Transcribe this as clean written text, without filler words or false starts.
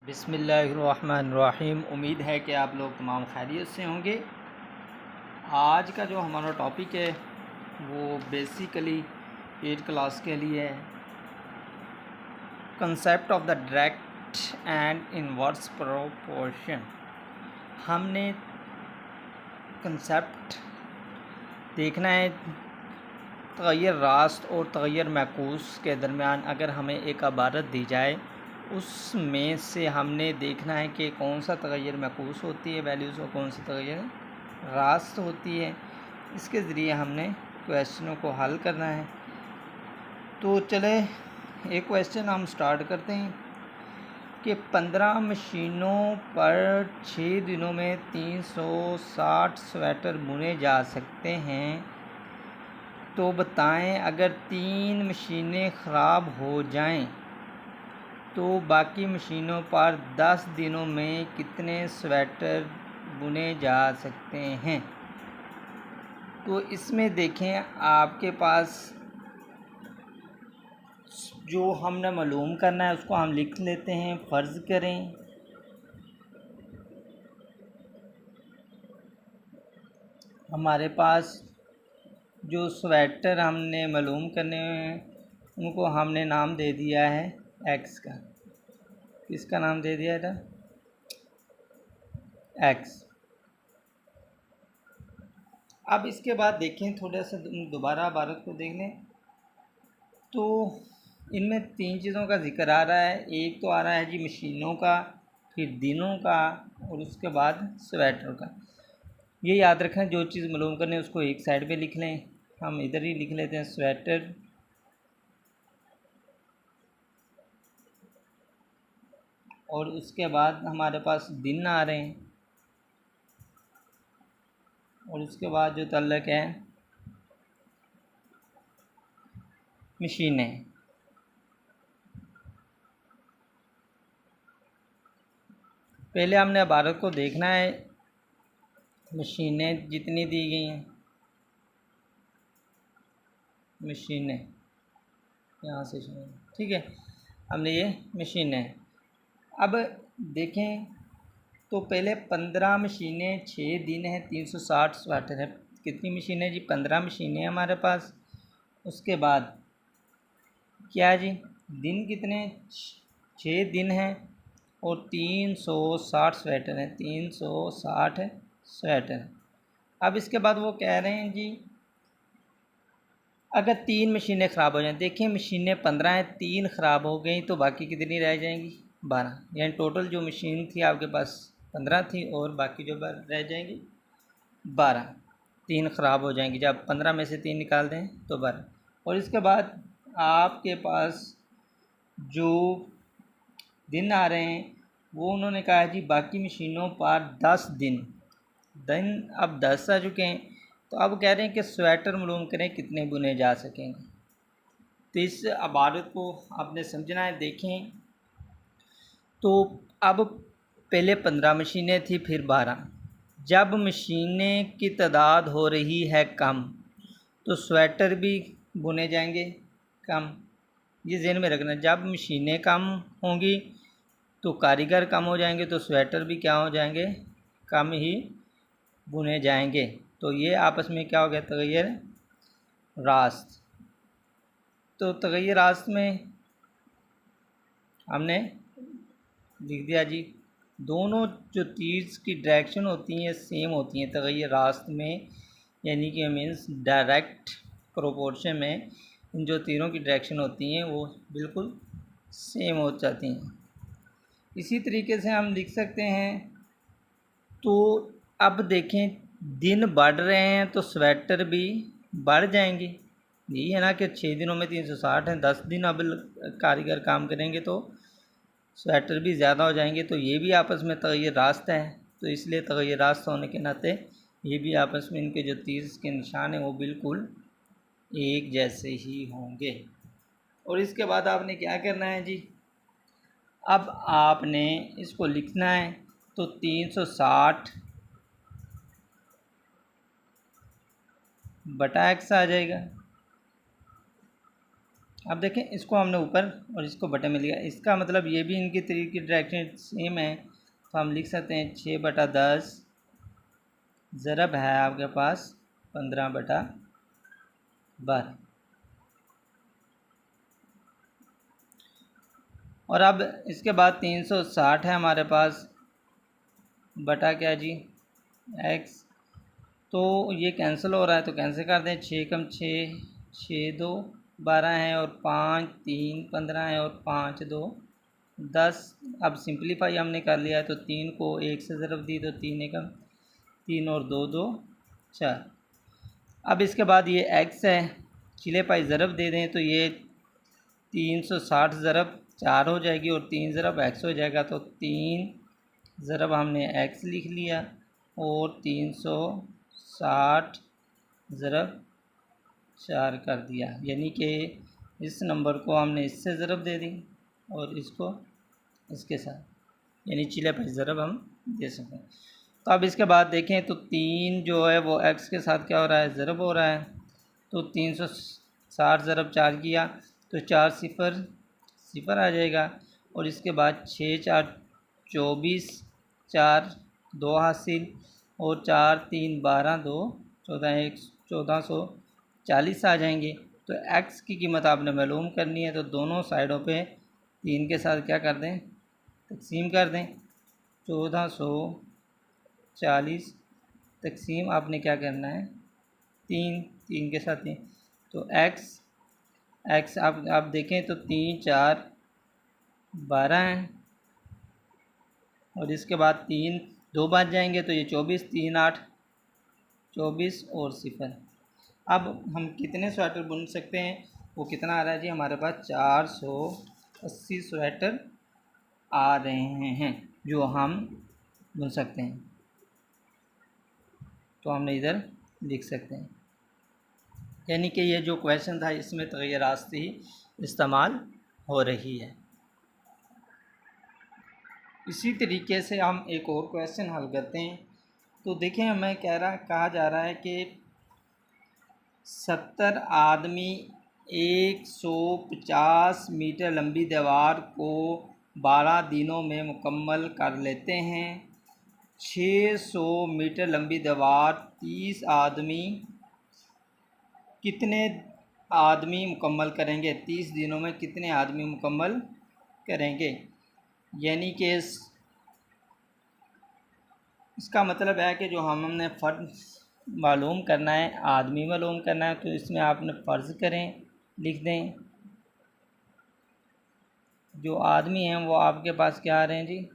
बिस्मिल्लाहिर्रहमानिर्रहीम। उम्मीद है कि आप लोग तमाम खैरियत से होंगे। आज का जो हमारा टॉपिक है वो बेसिकली 8th क्लास के लिए है। Concept of the direct and inverse proportion. हमने कंसेप्ट देखना है तग़य्युर रास्त और तग़य्युर मैकूस के दरमियान अगर हमें एक इबारत दी जाए उसमें से हमने देखना है कि कौन सा तग़य्युर मैकूस होती है वैल्यूज़ और कौन सी तग़य्युर रास्त होती है। इसके ज़रिए हमने क्वेश्चनों को हल करना है। तो चले एक क्वेश्चन हम स्टार्ट करते हैं कि 15 मशीनों पर 6 दिनों में 360 स्वेटर बुने जा सकते हैं, तो बताएं अगर 3 मशीनें ख़राब हो जाएं तो बाकी मशीनों पर 10 दिनों में कितने स्वेटर बुने जा सकते हैं। तो इसमें देखें आपके पास जो हमने मालूम करना है उसको हम लिख लेते हैं। फ़र्ज़ करें हमारे पास जो स्वेटर हमने मालूम करने हैं उनको हमने नाम दे दिया है एक्स का। किसका नाम दे दिया था? एक्स। अब इसके बाद देखें, थोड़ा सा दोबारा इबारत को देख लें तो इनमें 3 चीज़ों का ज़िक्र आ रहा है। एक तो आ रहा है जी मशीनों का, फिर दिनों का और उसके बाद स्वेटर का। ये याद रखें, जो चीज़ मालूम करने उसको एक साइड पे लिख लें। हम इधर ही लिख लेते हैं स्वेटर और उसके बाद हमारे पास दिन आ रहे हैं और उसके बाद जो तल्लक है मशीनें। पहले हमने इबारत को देखना है, मशीनें जितनी दी गई हैं, मशीनें यहाँ से ठीक है, हमने ये मशीनें। अब देखें तो पहले 15 मशीनें, 6 दिन है, 360 स्वेटर है। कितनी मशीनें जी? 15 मशीनें हमारे पास। उसके बाद क्या जी, दिन कितने? 6 दिन हैं और 360 स्वेटर हैं। 360 स्वेटर। अब इसके बाद वो कह रहे हैं जी अगर 3 मशीनें ख़राब हो जाएं। देखिए मशीनें 15 हैं, 3 ख़राब हो गई तो बाकी कितनी रह जाएंगी? 12। यानी टोटल जो मशीन थी आपके पास 15 थी और बाकी जो रह जाएंगी 12। 3 ख़राब हो जाएंगी। जब 15 में से 3 निकाल दें तो 12। और इसके बाद आपके पास जो दिन आ रहे हैं वो उन्होंने कहा है जी बाकी मशीनों पर 10 दिन। अब 10 आ चुके हैं तो अब कह रहे हैं कि स्वेटर मालूम करें कितने बुने जा सकेंगे। तो इस इबारत को आपने समझना है। देखें तो अब पहले 15 मशीनें थी, फिर 12। जब मशीनें की तादाद हो रही है कम तो स्वेटर भी बुने जाएंगे कम। ये ज़हन में रखना, जब मशीनें कम होंगी तो कारीगर कम हो जाएंगे तो स्वेटर भी क्या हो जाएंगे? कम ही बुने जाएंगे। तो ये आपस में क्या हो गया? तग़य्युर रास्त। तो तग़य्युर रास्त में हमने लिख दिया जी दोनों जो तीर की डायरेक्शन होती हैं सेम होती हैं तग़य्युर रास्त में, यानी कि मीन्स डायरेक्ट प्रोपोर्शन में इन जो तीरों की डायरेक्शन होती हैं वो बिल्कुल सेम हो जाती हैं। इसी तरीके से हम लिख सकते हैं। तो अब देखें दिन बढ़ रहे हैं तो स्वेटर भी बढ़ जाएंगे। यही है ना कि 6 दिनों में 360 हैं, 10 दिन अब कारीगर काम करेंगे तो स्वेटर भी ज़्यादा हो जाएंगे। तो ये भी आपस में तग़य्युर रास्त है। तो इसलिए तग़य्युर रास्त होने के नाते ये भी आपस में इनके जो तीर के निशान हैं वो बिल्कुल एक जैसे ही होंगे। और इसके बाद आपने क्या करना है जी, अब आपने इसको लिखना है। तो 360 बटा एक्स आ जाएगा। अब देखें इसको हमने ऊपर और इसको बटे में लिया, इसका मतलब ये भी इनकी तरीके की डायरेक्शन सेम है, तो हम लिख सकते हैं 6/10 ज़रब है आपके पास 15/12। और अब इसके बाद 360 है हमारे पास बटा क्या जी x, तो ये कैंसिल हो रहा है तो कैंसिल कर दें, 6 कम 6, 6 2 12 है और 5 3 15 है और 5 2 10। अब सिंपलीफाई हमने कर लिया है तो 3 को 1 से ज़रब दी तो 3 एकम 3 और 2 2 4। अब इसके बाद ये x है, चिले पाई ज़रब दे दें तो ये 360 ज़रब 4 हो जाएगी और 3 ज़रब x हो जाएगा, तो 3 ज़रब हमने x लिख लिया और 360 ज़रब 4 कर दिया, यानी कि इस नंबर को हमने इससे ज़रब दे दी और इसको इसके साथ, यानी चिले पाई ज़रब हम दे सकते हैं। तो अब इसके बाद देखें तो 3 जो है वो x के साथ क्या हो रहा है, ज़रब हो रहा है, तो 360 ज़रब 4 किया तो 4 सिफ़र सिफ़र आ जाएगा और इसके बाद 6 4 24, 4 2 हासिल और 4 3 12 2 14 1 1440 आ जाएंगे। तो x की कीमत आपने मालूम करनी है, तो दोनों साइडों पे 3 के साथ क्या कर दें, तकसीम कर दें। 1440 तकसीम आपने क्या करना है 3 3 के साथ 3, तो x आप देखें तो 3 4 12 हैं और इसके बाद 3 2 बच जाएंगे तो ये 24, 3 8 24 और सिफ़र। अब हम कितने स्वेटर बुन सकते हैं, वो कितना आ रहा है जी, हमारे पास 480 स्वेटर आ रहे हैं जो हम बुन सकते हैं, तो हमने इधर लिख सकते हैं। यानी कि ये जो क्वेश्चन था इसमें तग़य्युरात से ही इस्तेमाल हो रही है। इसी तरीके से हम एक और क्वेश्चन हल करते हैं। तो देखें हमें कहा जा रहा है कि 70 आदमी 150 मीटर लंबी दीवार को 12 दिनों में मुकम्मल कर लेते हैं। 600 मीटर लंबी दीवार 30 आदमी कितने आदमी मुकम्मल करेंगे, 30 दिनों में कितने आदमी मुकम्मल करेंगे। यानी कि इसका मतलब है कि जो हमने फ़र्ज मालूम करना है, आदमी मालूम करना है, तो इसमें आपने फ़र्ज़ करें लिख दें, जो आदमी हैं वो आपके पास क्या आ रहे हैं जी